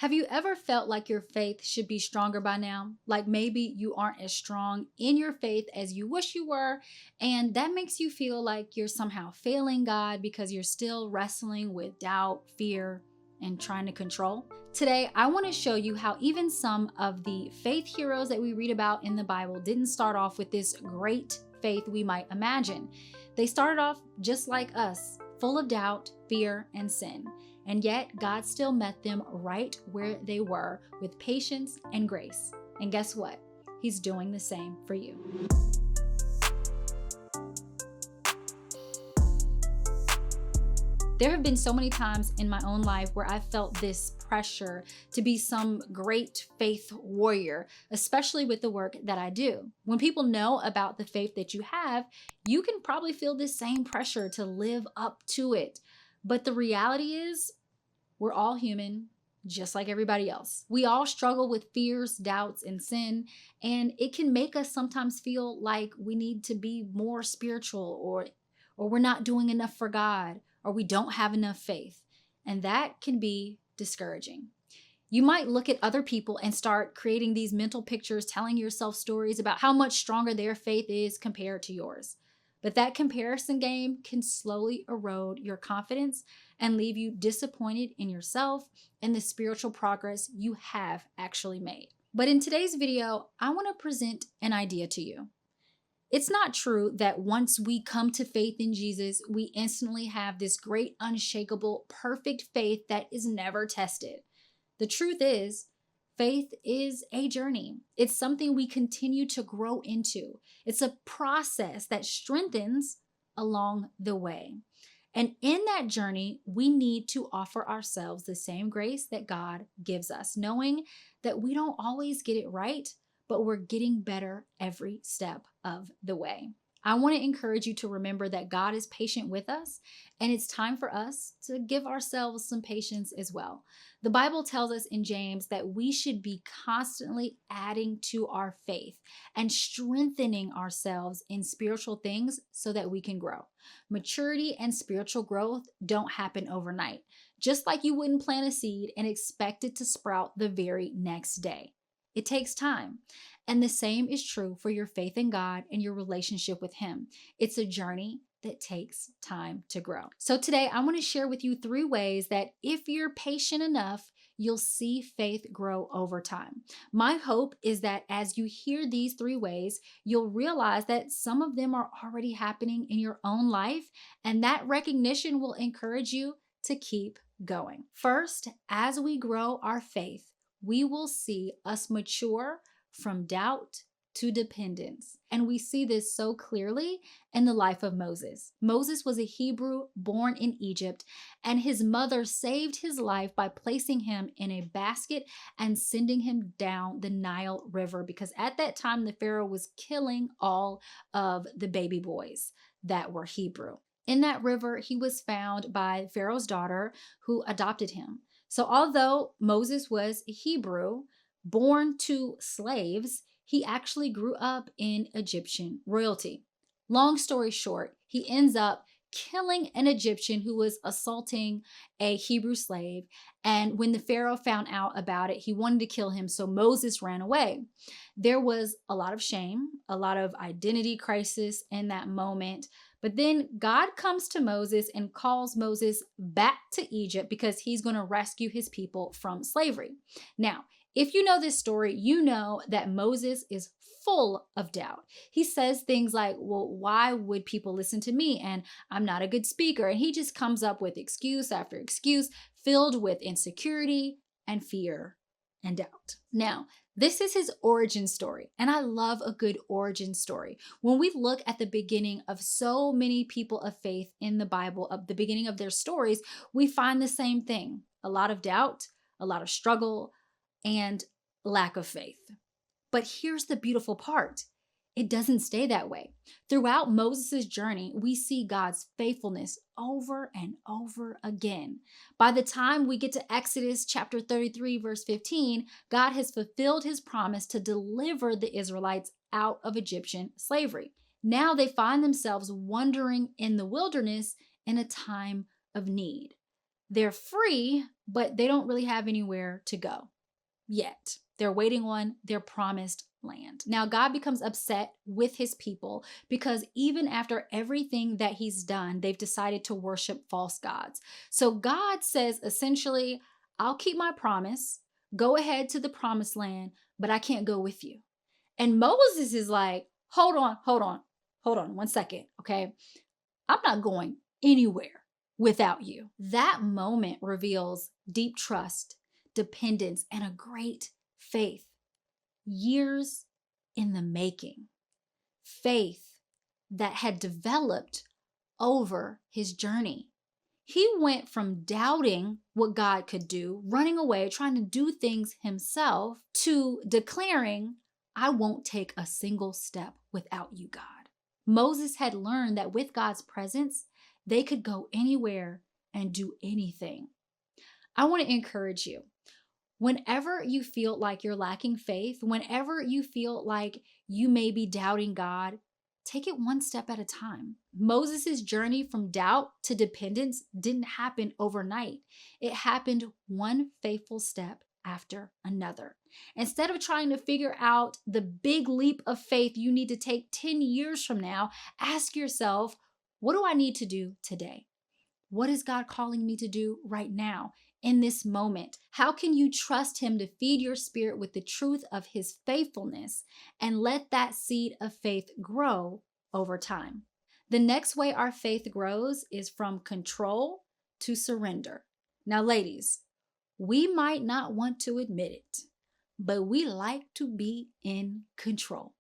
Have you ever felt like your faith should be stronger by now? Like maybe you aren't as strong in your faith as you wish you were, and that makes you feel like you're somehow failing God because you're still wrestling with doubt, fear, and trying to control? Today, I want to show you how even some of the faith heroes that we read about in the Bible didn't start off with this great faith we might imagine. They started off just like us, full of doubt, fear, and sin. And yet, God still met them right where they were with patience and grace. And guess what? He's doing the same for you. There have been so many times in my own life where I felt this pressure to be some great faith warrior, especially with the work that I do. When people know about the faith that you have, you can probably feel this same pressure to live up to it. But the reality is, we're all human, just like everybody else. We all struggle with fears, doubts, and sin, and it can make us sometimes feel like we need to be more spiritual, or we're not doing enough for God, or we don't have enough faith. And that can be discouraging. You might look at other people and start creating these mental pictures, telling yourself stories about how much stronger their faith is compared to yours. But that comparison game can slowly erode your confidence and leave you disappointed in yourself and the spiritual progress you have actually made. But in today's video, I want to present an idea to you. It's not true that once we come to faith in Jesus, we instantly have this great, unshakable, perfect faith that is never tested. The truth is, faith is a journey. It's something we continue to grow into. It's a process that strengthens along the way. And in that journey, we need to offer ourselves the same grace that God gives us, knowing that we don't always get it right, but we're getting better every step of the way. I want to encourage you to remember that God is patient with us, and it's time for us to give ourselves some patience as well. The Bible tells us in James that we should be constantly adding to our faith and strengthening ourselves in spiritual things so that we can grow. Maturity and spiritual growth don't happen overnight, just like you wouldn't plant a seed and expect it to sprout the very next day. It takes time. And the same is true for your faith in God and your relationship with Him. It's a journey that takes time to grow. So today I want to share with you 3 ways that if you're patient enough, you'll see faith grow over time. My hope is that as you hear these 3 ways, you'll realize that some of them are already happening in your own life, and that recognition will encourage you to keep going. First, as we grow our faith, we will see us mature from doubt to dependence. And we see this so clearly in the life of Moses. Moses was a Hebrew born in Egypt, and his mother saved his life by placing him in a basket and sending him down the Nile River, because at that time the Pharaoh was killing all of the baby boys that were Hebrew. In that river, he was found by Pharaoh's daughter, who adopted him. So although Moses was Hebrew, born to slaves, he actually grew up in Egyptian royalty. Long story short, he ends up killing an Egyptian who was assaulting a Hebrew slave. And when the Pharaoh found out about it, he wanted to kill him, so Moses ran away. There was a lot of shame, a lot of identity crisis in that moment. But then God comes to Moses and calls Moses back to Egypt because he's going to rescue his people from slavery. Now, if you know this story, you know that Moses is full of doubt. He says things like, well, why would people listen to me? And I'm not a good speaker. And he just comes up with excuse after excuse, filled with insecurity and fear and doubt. Now, this is his origin story, and I love a good origin story. When we look at the beginning of so many people of faith in the Bible, of the beginning of their stories, we find the same thing: a lot of doubt, a lot of struggle, and lack of faith. But here's the beautiful part. It doesn't stay that way. Throughout Moses' journey, we see God's faithfulness over and over again. By the time we get to Exodus chapter 33, verse 15, God has fulfilled his promise to deliver the Israelites out of Egyptian slavery. Now they find themselves wandering in the wilderness in a time of need. They're free, but they don't really have anywhere to go yet. They're waiting on their promised land. Now, God becomes upset with his people because even after everything that he's done, they've decided to worship false gods. So God says, essentially, I'll keep my promise, go ahead to the promised land, but I can't go with you. And Moses is like, hold on 1 second, okay? I'm not going anywhere without you. That moment reveals deep trust, dependence, and a great faith. Years in the making. Faith that had developed over his journey. He went from doubting what God could do, running away, trying to do things himself, to declaring, I won't take a single step without you, God. Moses had learned that with God's presence, they could go anywhere and do anything. I want to encourage you. Whenever you feel like you're lacking faith, whenever you feel like you may be doubting God, take it one step at a time. Moses' journey from doubt to dependence didn't happen overnight. It happened one faithful step after another. Instead of trying to figure out the big leap of faith you need to take 10 years from now, ask yourself, what do I need to do today? What is God calling me to do right now? In this moment, how can you trust him to feed your spirit with the truth of his faithfulness and let that seed of faith grow over time? The next way our faith grows is from control to surrender. Now, ladies, we might not want to admit it, but we like to be in control.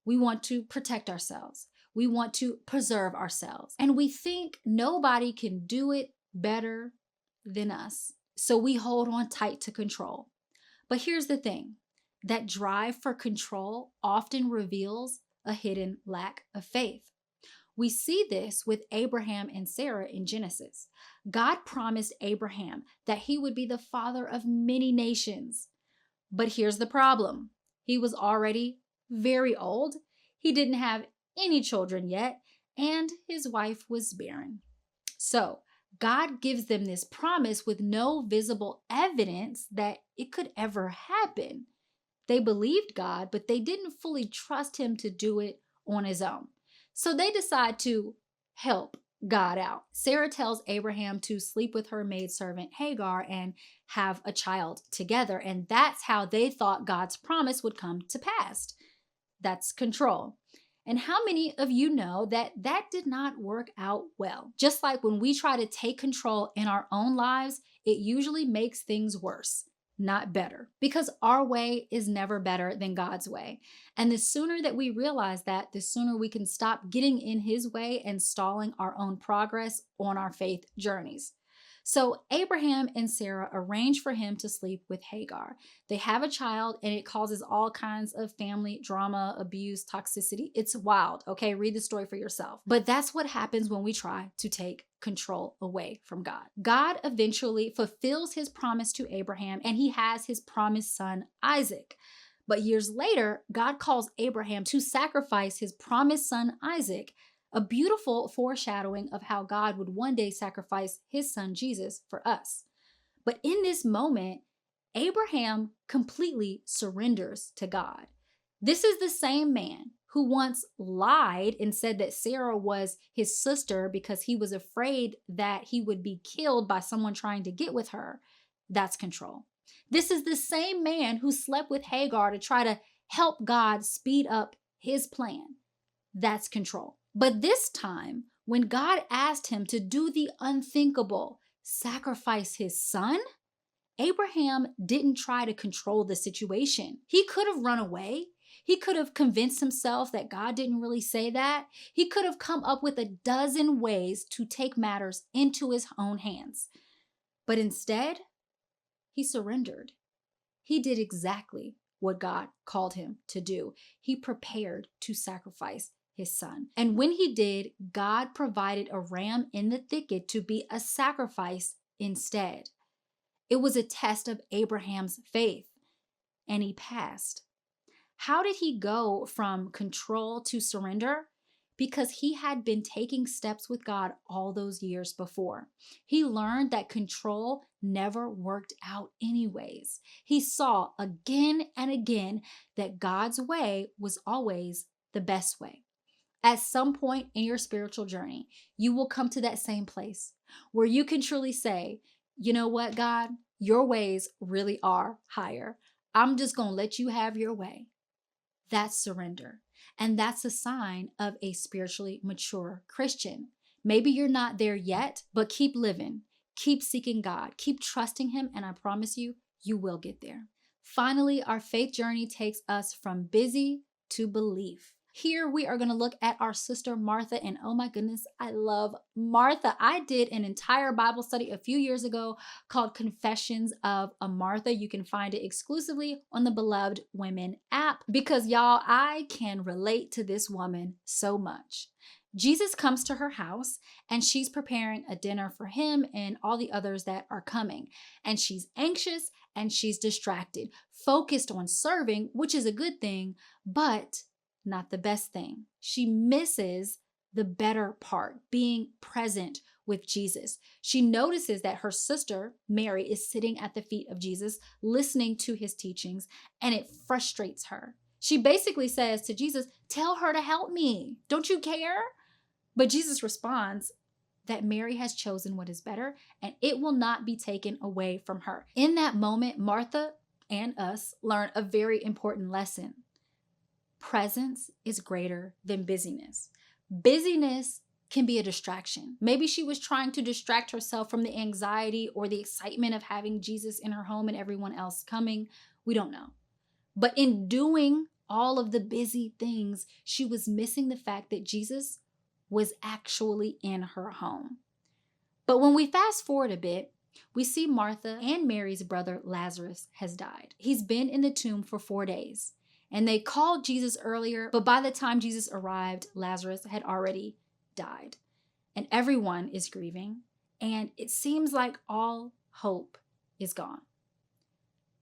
We want to protect ourselves. We want to preserve ourselves. And we think nobody can do it better than us. So we hold on tight to control. But here's the thing, that drive for control often reveals a hidden lack of faith. We see this with Abraham and Sarah in Genesis. God promised Abraham that he would be the father of many nations. But here's the problem. He was already very old. He didn't have any children yet, and his wife was barren. So God gives them this promise with no visible evidence that it could ever happen. They believed God, but they didn't fully trust him to do it on his own. So they decide to help God out. Sarah tells Abraham to sleep with her maidservant Hagar and have a child together. And that's how they thought God's promise would come to pass. That's control. And how many of you know that that did not work out well? Just like when we try to take control in our own lives, it usually makes things worse, not better, because our way is never better than God's way. And the sooner that we realize that, the sooner we can stop getting in his way and stalling our own progress on our faith journeys. So Abraham and Sarah arrange for him to sleep with Hagar. They have a child, and it causes all kinds of family drama, abuse, toxicity. It's wild, okay? Read the story for yourself. But that's what happens when we try to take control away from God. God eventually fulfills his promise to Abraham, and he has his promised son, Isaac. But years later, God calls Abraham to sacrifice his promised son, Isaac, a beautiful foreshadowing of how God would one day sacrifice his son Jesus for us. But in this moment, Abraham completely surrenders to God. This is the same man who once lied and said that Sarah was his sister because he was afraid that he would be killed by someone trying to get with her. That's control. This is the same man who slept with Hagar to try to help God speed up his plan. That's control. But this time, when God asked him to do the unthinkable, sacrifice his son, Abraham didn't try to control the situation. He could have run away. He could have convinced himself that God didn't really say that. He could have come up with a dozen ways to take matters into his own hands. But instead, he surrendered. He did exactly what God called him to do. He prepared to sacrifice his son. And when he did, God provided a ram in the thicket to be a sacrifice instead. It was a test of Abraham's faith, and he passed. How did he go from control to surrender? because he had been taking steps with God all those years before. He learned that control never worked out anyways. He saw again and again that God's way was always the best way. At some point in your spiritual journey, you will come to that same place where you can truly say, you know what, God, your ways really are higher. I'm just going to let you have your way. That's surrender. And that's a sign of a spiritually mature Christian. Maybe you're not there yet, but keep living, keep seeking God, keep trusting him, and I promise you, you will get there. Finally, our faith journey takes us from busy to belief. Here we are going to look at our sister Martha, and oh my goodness, I love Martha. I did an entire Bible study a few years ago called Confessions of a Martha. You can find it exclusively on the Beloved Women app because y'all, I can relate to this woman so much. Jesus comes to her house and she's preparing a dinner for him and all the others that are coming. And she's anxious and she's distracted, focused on serving, which is a good thing, but not the best thing. She misses the better part, being present with Jesus. She notices that her sister, Mary, is sitting at the feet of Jesus, listening to his teachings, and it frustrates her. She basically says to Jesus, tell her to help me. Don't you care? But Jesus responds that Mary has chosen what is better, and it will not be taken away from her. In that moment, Martha and us learn a very important lesson. Presence is greater than busyness. Busyness can be a distraction. Maybe she was trying to distract herself from the anxiety or the excitement of having Jesus in her home and everyone else coming. We don't know. But in doing all of the busy things, she was missing the fact that Jesus was actually in her home. But when we fast forward a bit, we see Martha and Mary's brother Lazarus has died. He's been in the tomb for 4 days. And they called Jesus earlier, but by the time Jesus arrived, Lazarus had already died. And everyone is grieving, and it seems like all hope is gone.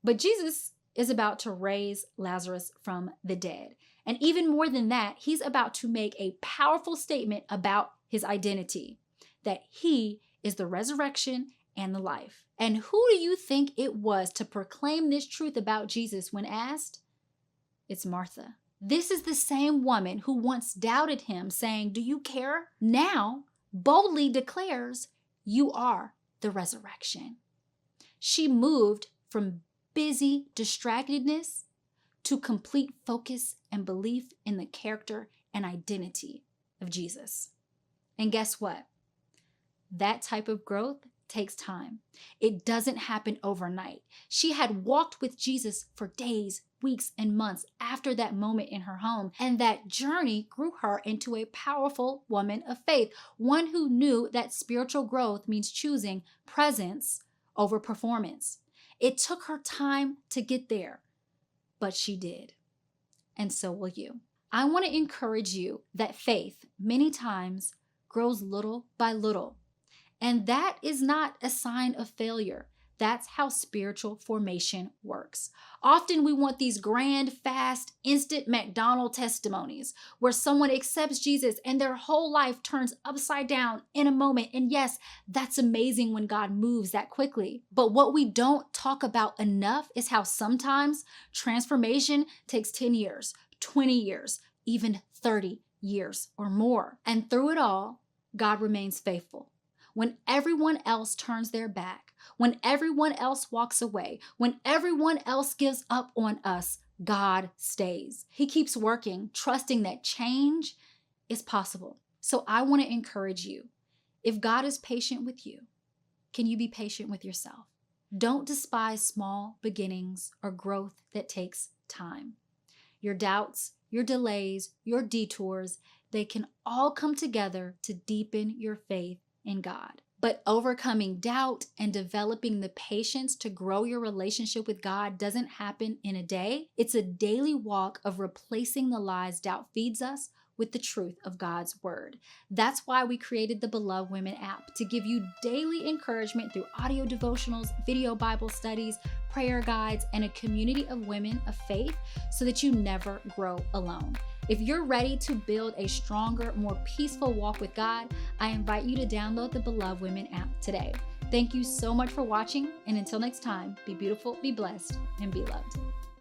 But Jesus is about to raise Lazarus from the dead. And even more than that, he's about to make a powerful statement about his identity, that he is the resurrection and the life. And who do you think it was to proclaim this truth about Jesus when asked? It's Martha. This is the same woman who once doubted him, saying, do you care? Now boldly declares, you are the resurrection. She moved from busy distractedness to complete focus and belief in the character and identity of Jesus. And guess what? That type of growth takes time. It doesn't happen overnight. She had walked with Jesus for days, weeks, and months after that moment in her home, and that journey grew her into a powerful woman of faith, one who knew that spiritual growth means choosing presence over performance. It took her time to get there, but she did. And so will you. I want to encourage you that faith many times grows little by little. And that is not a sign of failure. That's how spiritual formation works. Often we want these grand, fast, instant McDonald's testimonies where someone accepts Jesus and their whole life turns upside down in a moment. And yes, that's amazing when God moves that quickly. But what we don't talk about enough is how sometimes transformation takes 10 years, 20 years, even 30 years or more. And through it all, God remains faithful. When everyone else turns their back, when everyone else walks away, when everyone else gives up on us, God stays. He keeps working, trusting that change is possible. So I want to encourage you. If God is patient with you, can you be patient with yourself? Don't despise small beginnings or growth that takes time. Your doubts, your delays, your detours, they can all come together to deepen your faith in God. But overcoming doubt and developing the patience to grow your relationship with God doesn't happen in a day. It's a daily walk of replacing the lies doubt feeds us with the truth of God's word. That's why we created the Beloved Women app, to give you daily encouragement through audio devotionals, video Bible studies, prayer guides, and a community of women of faith so that you never grow alone. If you're ready to build a stronger, more peaceful walk with God, I invite you to download the Beloved Women app today. Thank you so much for watching, and until next time, be beautiful, be blessed, and be loved.